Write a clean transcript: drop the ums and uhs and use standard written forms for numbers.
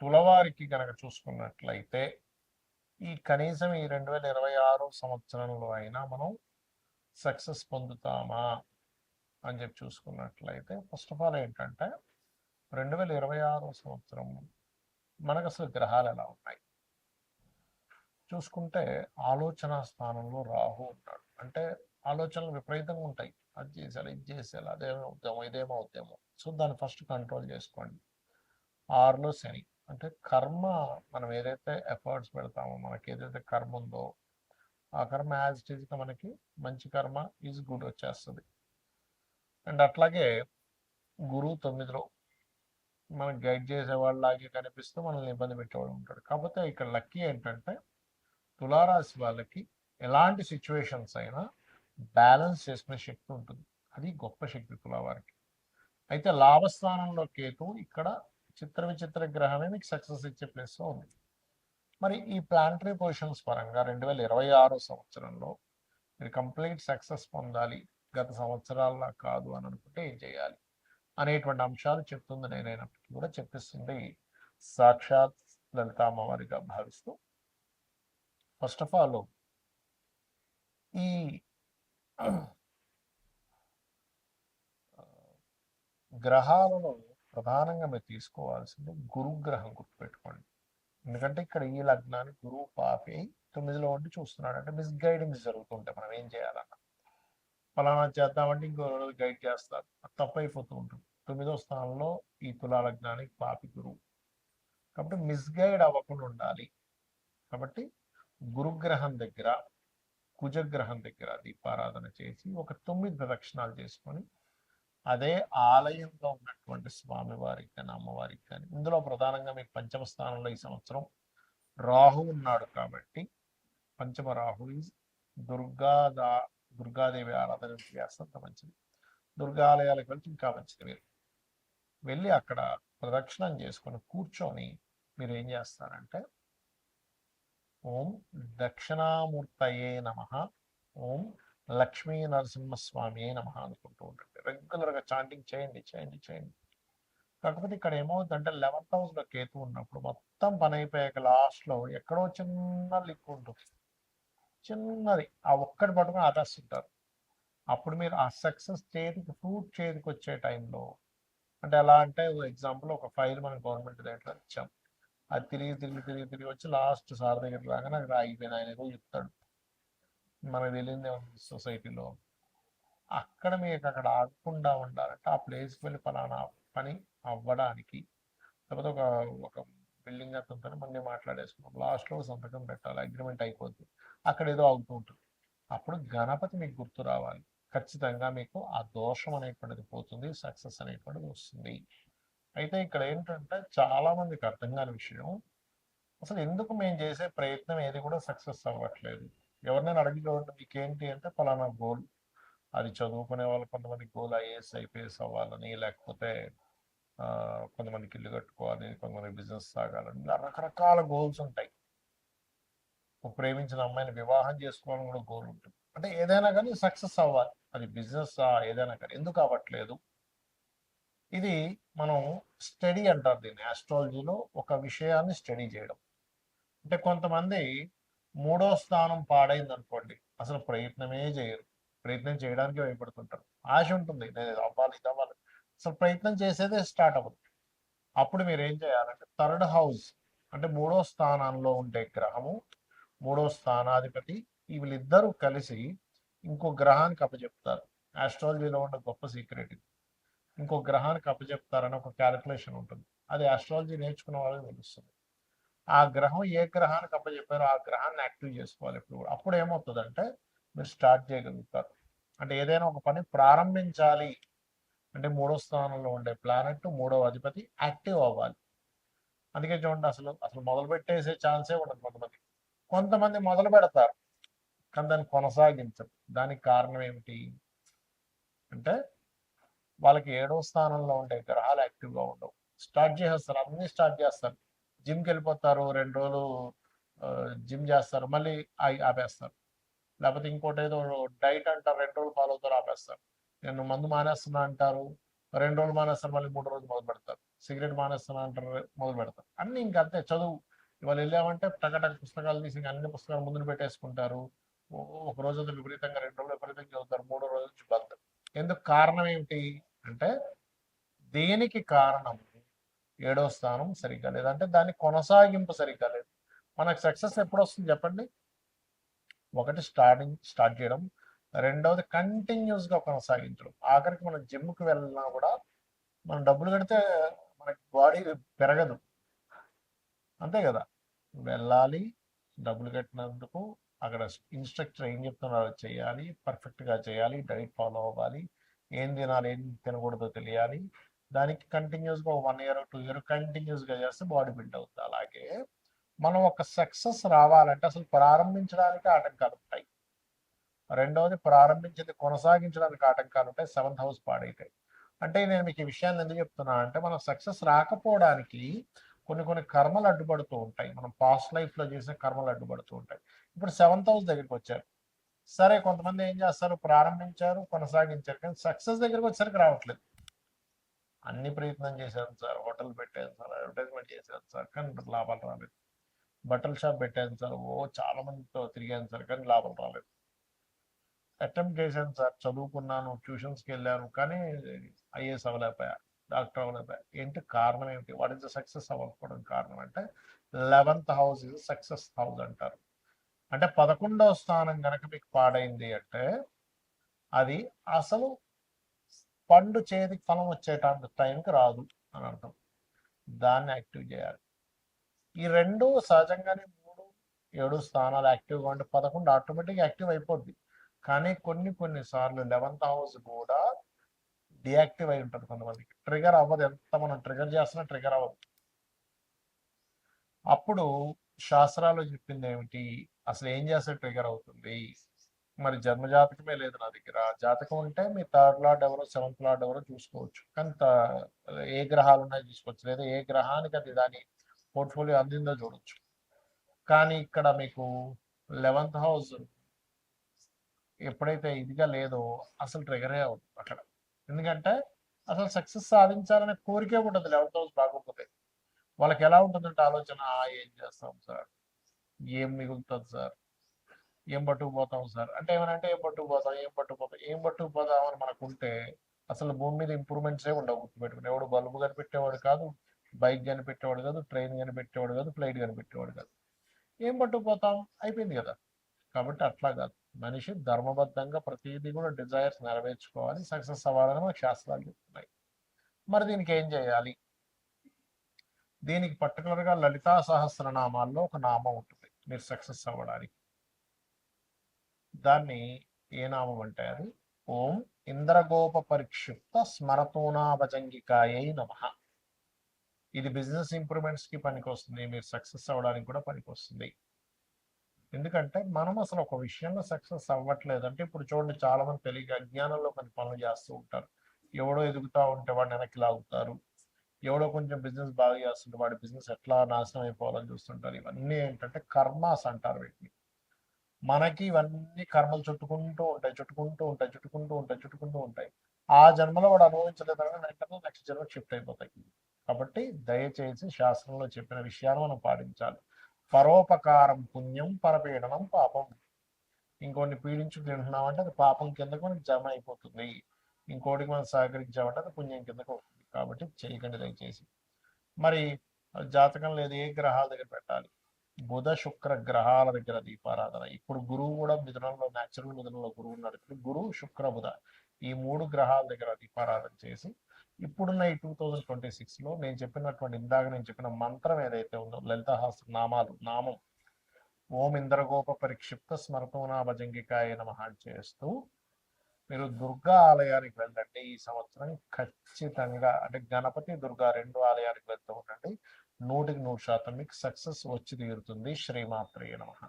తులవారికి కనుక చూసుకున్నట్లయితే ఈ కనీసం ఈ 2026 సంవత్సరంలో అయినా మనం సక్సెస్ పొందుతామా అని చెప్పి చూసుకున్నట్లయితే ఫస్ట్ ఆఫ్ ఆల్ ఏంటంటే 2026 సంవత్సరం మనకు అసలు గ్రహాలు ఎలా ఉన్నాయి చూసుకుంటే ఆలోచన స్థానంలో రాహు ఉంటాడు. అంటే ఆలోచనలు విపరీతంగా ఉంటాయి. అది చేసేయాలి, ఇది చేసేయాలి, అదేమవుతామో ఇదేమవుతామో. సో దాన్ని ఫస్ట్ కంట్రోల్ చేసుకోండి. 6లో శని అంటే కర్మ. మనం ఏదైతే ఎఫర్ట్స్ పెడతామో, మనకి ఏదైతే కర్మ ఉందో ఆ కర్మ యాజ్ ఇట్ ఈస్గా మనకి మంచి కర్మ ఈజ్ గుడ్ వచ్చేస్తుంది. అండ్ అట్లాగే గురువు 9లో మనకి గైడ్ చేసేవాళ్ళలాగే కనిపిస్తూ మనల్ని ఇబ్బంది పెట్టేవాడు ఉంటాడు. కాకపోతే ఇక్కడ లక్కీ ఏంటంటే తులారాశి వాళ్ళకి ఎలాంటి సిచ్యువేషన్స్ అయినా బ్యాలెన్స్ చేసుకునే శక్తి ఉంటుంది. అది గొప్ప శక్తి తులావారికి. అయితే లాభస్థానంలో కేతు ఇక్కడ చిత్ర విచిత్ర గ్రహమే మీకు సక్సెస్ ఇచ్చే ప్లేస్లో ఉంది. మరి ఈ ప్లానటరీ పొజిషన్స్ పరంగా 2026 సంవత్సరంలో మీరు కంప్లీట్ సక్సెస్ పొందాలి, గత సంవత్సరాల్లో కాదు అని అనుకుంటే ఏం చేయాలి అనేటువంటి అంశాలు చెప్తుంది. నేనైనప్పటికీ కూడా చెప్పిస్తుంది సాక్షాత్ లలిత అమ్మవారిగా భావిస్తూ, ఫస్ట్ ఆఫ్ ఆల్ ఈ గ్రహాలలో ప్రధానంగా మీరు తీసుకోవాల్సింది గురుగ్రహం, గుర్తుపెట్టుకోండి. ఎందుకంటే ఇక్కడ ఈ లగ్నాన్ని గురువు పాపి 9లో ఉండి చూస్తున్నాడు. అంటే మిస్గైడింగ్స్ జరుగుతుంటాయి. మనం ఏం చేయాలన్నా ఫలానా చేద్దామంటే ఇంకో రోజు గైడ్ చేస్తారు, అది తప్పైపోతూ ఉంటుంది. 9వ స్థానంలో ఈ తులా లగ్నానికి పాపి గురువు, కాబట్టి మిస్గైడ్ అవ్వకుండా ఉండాలి. కాబట్టి గురుగ్రహం దగ్గర, కుజగ్రహం దగ్గర దీపారాధన చేసి ఒక 9 ప్రదక్షిణాలు చేసుకొని అదే ఆలయంలో ఉన్నటువంటి స్వామివారికి కానీ అమ్మవారికి కానీ, ఇందులో ప్రధానంగా మీకు పంచమ స్థానంలో ఈ సంవత్సరం రాహు ఉన్నాడు కాబట్టి పంచమ రాహు ఈజ్ దుర్గాదేవి ఆరాధన చేస్తే మంచిది. దుర్గాలయాలకు వెళ్తే ఇంకా మంచిది. మీరు వెళ్ళి అక్కడ ప్రదక్షిణం చేసుకొని కూర్చొని మీరు ఏం చేస్తారంటే ఓం దక్షిణామూర్తయే నమ, ఓం లక్ష్మీ నరసింహస్వామి నమ అనుకుంటూ ఉండండి. రెగ్యులర్గా చాంటింగ్ చేయండి చేయండి చేయండి. కాకపోతే ఇక్కడ ఏమవుతుందంటే 11th హౌస్లో కేతు ఉన్నప్పుడు మొత్తం పని అయిపోయాక లాస్ట్లో ఎక్కడో చిన్న లిక్ ఉంటుంది, చిన్నది. ఆ ఒక్కటి పట్టుకుని ఆపేస్తుంటారు. అప్పుడు మీరు ఆ సక్సెస్ చేతికి ఫ్రూట్ చేతికి వచ్చే టైంలో, అంటే ఎలా అంటే ఎగ్జాంపుల్ ఒక ఫైల్ మనం గవర్నమెంట్ దగ్గర ఇచ్చాం, అది తిరిగి తిరిగి తిరిగి తిరిగి వచ్చి లాస్ట్ సార్ దగ్గర రాగానే అక్కడ ఆగిపోయిన ఆయన ఏదో చెప్తాడు, మనకు తెలియదే ఉంది సొసైటీలో. అక్కడ మీకు అక్కడ ఆగకుండా ఉండాలంటే ఆ ప్లేస్కి వెళ్ళి ఫలానా పని అవ్వడానికి, లేకపోతే ఒక ఒక బిల్డింగ్ అతనితో మళ్ళీ మాట్లాడేసుకున్నాం, లాస్ట్లో సంతకం పెట్టాలి, అగ్రిమెంట్ అయిపోద్ది, అక్కడ ఏదో అవుతూ ఉంటుంది. అప్పుడు గణపతి మీకు గుర్తు రావాలి. ఖచ్చితంగా మీకు ఆ దోషం అనేటువంటిది పోతుంది, సక్సెస్ అనేటువంటిది వస్తుంది. అయితే ఇక్కడ ఏంటంటే చాలా మందికి అర్థం కాని విషయం, అసలు ఎందుకు మేము చేసే ప్రయత్నం ఏది కూడా సక్సెస్ అవ్వట్లేదు. ఎవరినైనా అడిగి చూడండి మీకేంటి అంటే ఫలానా గోల్. అది చదువుకునే వాళ్ళు కొంతమంది గోల్ ఐఏఎస్ ఐపీఎస్ అవ్వాలని, లేకపోతే కొంతమందికి ఇల్లు కట్టుకోవాలి, కొంతమంది బిజినెస్ సాగాలని, ఇలా రకరకాల గోల్స్ ఉంటాయి. ప్రేమించిన అమ్మాయిని వివాహం చేసుకోవాలని కూడా గోల్ ఉంటుంది. అంటే ఏదైనా కానీ సక్సెస్ అవ్వాలి, అది బిజినెస్ ఏదైనా కానీ. ఎందుకు అవ్వట్లేదు? ఇది మనం స్టడీ అంటారు దీన్ని ఆస్ట్రాలజీలో, ఒక విషయాన్ని స్టడీ చేయడం. అంటే కొంతమంది 3వ స్థానం పాడైంది అనుకోండి, అసలు ప్రయత్నమే చేయరు, ప్రయత్నం చేయడానికి భయపడుతుంటారు. ఆశ ఉంటుంది, నేను ఇది అవ్వాలి ఇది అవ్వాలి, అసలు ప్రయత్నం చేసేదే స్టార్ట్ అవ్వదు. అప్పుడు మీరు ఏం చేయాలంటే 3rd హౌస్ అంటే 3వ స్థానంలో ఉండే గ్రహము, 3వ స్థానాధిపతి, వీళ్ళిద్దరూ కలిసి ఇంకో గ్రహానికి అప్పచెప్తారు. ఆస్ట్రాలజీలో ఉన్న గొప్ప సీక్రెట్ ఇది. ఇంకో గ్రహానికి అప్పచెప్తారని ఒక క్యాలిక్యులేషన్ ఉంటుంది, అది ఆస్ట్రాలజీ నేర్చుకున్న వాళ్ళకి తెలుస్తుంది. ఆ గ్రహం ఏ గ్రహానికి అప్పచెప్పారో ఆ గ్రహాన్ని యాక్టివ్ చేసుకోవాలి ఎప్పుడు కూడా. అప్పుడు ఏమవుతుందంటే మీరు స్టార్ట్ చేయగలుగుతారు. అంటే ఏదైనా ఒక పని ప్రారంభించాలి అంటే 3వ స్థానంలో ఉండే ప్లానెట్, 3వ అధిపతి యాక్టివ్ అవ్వాలి. అందుకే చూడండి, అసలు అసలు మొదలు పెట్టేసే ఛాన్సే ఉండదు కొంతమంది. కొంతమంది మొదలు పెడతారు కానీ దాన్ని కొనసాగించరు. దానికి కారణం ఏమిటి అంటే వాళ్ళకి 7వ స్థానంలో ఉండే గ్రహాలు యాక్టివ్గా ఉండవు. స్టార్ట్ చేసేస్తారు, అన్నీ స్టార్ట్ చేస్తారు. జిమ్కి వెళ్ళిపోతారు, 2 రోజులు జిమ్ చేస్తారు, మళ్ళీ ఆపేస్తారు. లేకపోతే ఇంకోటి ఏదో డైట్ అంటారు, 2 రోజులు ఫాలో అవుతారు, ఆపేస్తారు. నేను మందు మానేస్తున్నా అంటారు, 2 రోజులు మానేస్తారు, మళ్ళీ 3 రోజులు మొదలు పెడతారు. సిగరెట్ మానేస్తున్నా అంటారు, మొదలు పెడతారు. అన్నీ ఇంకా అంతే. చదువు ఇవాళ వెళ్ళామంటే టకటక పుస్తకాలు తీసి అన్ని పుస్తకాలు ముందుకు పెట్టేసుకుంటారు. ఒక రోజు విపరీతంగా, 2 రోజులు విపరీతంగా చదువుతారు, 3వ రోజు నుంచి బంద్. ఎందుకు? కారణం ఏమిటి అంటే, దేనికి కారణం? 7వ స్థానం సరిగ్గా లేదంటే దాని కొనసాగింపు సరిగ్గా లేదు. మనకు సక్సెస్ ఎప్పుడు వస్తుంది చెప్పండి? ఒకటి స్టార్ట్ చేయడం, రెండవది కంటిన్యూస్గా కొనసాగించడం. ఆఖరికి మనం జిమ్కి వెళ్ళినా కూడా మనం డబ్బులు కడితే మనకి బాడీ పెరగదు, అంతే కదా? వెళ్ళాలి, డబ్బులు కట్టినందుకు అక్కడ ఇన్స్ట్రక్టర్ ఏం చెప్తున్నారో చేయాలి, పర్ఫెక్ట్గా చేయాలి, డైట్ ఫాలో అవ్వాలి, ఏం తినాలి ఏం తినకూడదో తెలియాలి. దానికి కంటిన్యూస్గా 1 ఇయర్ 2 ఇయర్ కంటిన్యూస్గా చేస్తే బాడీ బిల్డ్ అవుతుంది. అలాగే మనం ఒక సక్సెస్ రావాలంటే అసలు ప్రారంభించడానికి ఆటంకాలు ఉంటాయి. రెండవది ప్రారంభించింది కొనసాగించడానికి ఆటంకాలు ఉంటాయి. 7th house పాడైతాయి. అంటే నేను మీకు ఈ విషయాన్ని ఎందుకు చెప్తున్నా అంటే, మనం సక్సెస్ రాకపోవడానికి కొన్ని కర్మలు అడ్డుపడుతూ ఉంటాయి. మనం పాస్ట్ లైఫ్లో చేసిన కర్మలు అడ్డుపడుతూ ఉంటాయి. ఇప్పుడు 7th హౌస్ దగ్గరికి వచ్చారు. సరే, కొంతమంది ఏం చేస్తారు, ప్రారంభించారు, కొనసాగించారు, కానీ సక్సెస్ దగ్గరికి వచ్చేసరికి రావట్లేదు. అన్ని ప్రయత్నం చేశాను సార్, హోటల్ పెట్టాను సార్, అడ్వర్టైజ్మెంట్ చేశాను సార్, కానీ లాభాలు రాలేదు. బట్టల షాప్ పెట్టాను సార్, చాలా మందితో తిరిగాను సార్, కానీ లాభం రాలేదు. అటెంప్ట్ చేశాను సార్, చదువుకున్నాను, ట్యూషన్స్కి వెళ్ళాను, కానీ ఐఏఎస్ అవ్వలేకపోయా, డాక్టర్ అవ్వలేకపోయా. ఏంటి కారణం ఏమిటి? వాట్ ఈస్ ద సక్సెస్ అవ్వకపోవడం కారణం అంటే, 11th house is success house అంటారు. అంటే 11వ స్థానం కనుక మీకు పాడైంది అంటే, అది అసలు పండు చేతికి ఫలం వచ్చేటంత టైంకి రాదు అని అర్థం. దాన్ని యాక్టివ్ చేయాలి. ఈ రెండు సహజంగానే 3, 7 స్థానాలు యాక్టివ్గా ఉంటే 11 ఆటోమేటిక్గా యాక్టివ్ అయిపోద్ది. కానీ కొన్ని సార్లు 11th హౌస్ కూడా డియాక్టివ్ అయి ఉంటుంది. కొంతమందికి ట్రిగర్ అవ్వదు, ఎంత మనం ట్రిగర్ చేస్తున్నా ట్రిగర్ అవ్వదు. అప్పుడు శాస్త్రాలు చెప్పింది ఏమిటి, అసలు ఏం చేస్తే ట్రిగర్ అవుతుంది? మరి జన్మజాతకమే లేదు నా దగ్గర. జాతకం ఉంటే మీ 3rd లార్డ్ ఎవరో 7th లార్డ్ ఎవరో చూసుకోవచ్చు, కానీ ఏ గ్రహాలు ఉన్నాయో చూసుకోవచ్చు, లేదా ఏ గ్రహానికి అది దాని పోర్ట్ఫోలియో అందిందో చూడొచ్చు. కానీ ఇక్కడ మీకు 11th హౌస్ ఎప్పుడైతే ఇదిగా లేదో అసలు ట్రిగరే అవుతుంది అక్కడ. ఎందుకంటే అసలు సక్సెస్ సాధించాలనే కోరికే ఉంటుంది 11th హౌస్ బాగోకపోతే. వాళ్ళకి ఎలా ఉంటుందంటే ఆలోచన, ఏం చేస్తాం సార్, ఏం మిగులుతుంది సార్, ఏం పట్టుకుపోతాం సార్ అంటే, ఏమనంటే ఏం పట్టుకుపోతాం అని మనకుంటే అసలు భూమి మీద ఇంప్రూవ్మెంట్సే ఉండవు. గుర్తుపెట్టుకుని, ఎవడు బల్బు కనిపెట్టేవాడు కాదు, బైక్ కనిపెట్టేవాడు కాదు, ట్రైన్ కనిపెట్టేవాడు కాదు, ఫ్లైట్ కనిపెట్టేవాడు కాదు. ఏం పట్టుకుపోతాం, అయిపోయింది కదా. కాబట్టి అట్లా కాదు, మనిషి ధర్మబద్ధంగా ప్రతిదీ కూడా డిజైర్స్ నెరవేర్చుకోవాలి, సక్సెస్ అవ్వాలని మనకు శాస్త్రాలు చెప్తున్నాయి. మరి దీనికి ఏం చేయాలి? దీనికి పర్టికులర్గా లలితా సహస్రనామాల్లో ఒక నామం ఉంటుంది మీరు సక్సెస్ అవ్వడానికి. దాన్ని ఏ నామం అంటే అది ఓం ఇంద్రగోప పరిక్షిప్త స్మరతోనాభజంగికాయై నమః. ఇది బిజినెస్ ఇంప్రూవ్మెంట్స్కి పనికొస్తుంది, మీరు సక్సెస్ అవ్వడానికి కూడా పనికొస్తుంది. ఎందుకంటే మనం అసలు ఒక విషయంలో సక్సెస్ అవ్వట్లేదు అంటే, ఇప్పుడు చూడండి, చాలా మంది తెలియక అజ్ఞానంలో కొన్ని పనులు చేస్తూ ఉంటారు. ఎవడో ఎదుగుతూ ఉంటే వాడిని వెనక్కి లాగుతారు, ఎవడో కొంచెం బిజినెస్ బాగా చేస్తుంటే వాడి బిజినెస్ ఎట్లా నాశనం అయిపోవాలని చూస్తుంటారు. ఇవన్నీ ఏంటంటే కర్మాస్ అంటారు వీటిని. మనకి ఇవన్నీ కర్మలు చుట్టుకుంటూ ఉంటాయి. ఆ జన్మలో వాడు అనుభవించలేదని వెంటనే నెక్స్ట్ జన్మ షిఫ్ట్ అయిపోతాయి. కాబట్టి దయచేసి శాస్త్రంలో చెప్పిన విషయాన్ని మనం పాటించాలి. పరోపకారం పుణ్యం, పరపీడనం పాపం. ఇంకోటిని పీడించి తింటున్నామంటే అది పాపం కిందకు మనకి జమ అయిపోతుంది. ఇంకోటికి మనం సహకరించామంటే అది పుణ్యం కిందకు అవుతుంది. కాబట్టి చేయకండి దయచేసి. మరి జాతకం లేదు, ఏ గ్రహాల దగ్గర పెట్టాలి? బుధ శుక్ర గ్రహాల దగ్గర దీపారాధన. ఇప్పుడు గురువు కూడా మిథునంలో, న్యాచురల్ మిథునంలో గురువు ఉన్నాడు. గురువు శుక్ర బుధ ఈ 3 గ్రహాల దగ్గర దీపారాధన చేసి, ఇప్పుడున్న ఈ 2026లో నేను చెప్పినటువంటి, ఇందాక నేను చెప్పిన మంత్రం ఏదైతే ఉందో, లలితాహాస్త్ర నామం ఓం ఇంద్రగోప పరిక్షిప్త స్మరతోనా భజంగికాయ నమః చేస్తూ మీరు దుర్గా ఆలయానికి వెళ్ళండి. ఈ సంవత్సరం ఖచ్చితంగా, అంటే గణపతి దుర్గా 2 ఆలయానికి వెళ్తూ ఉండండి. 100% మీకు సక్సెస్ వచ్చి తీరుతుంది. శ్రీమాత్రే నమః.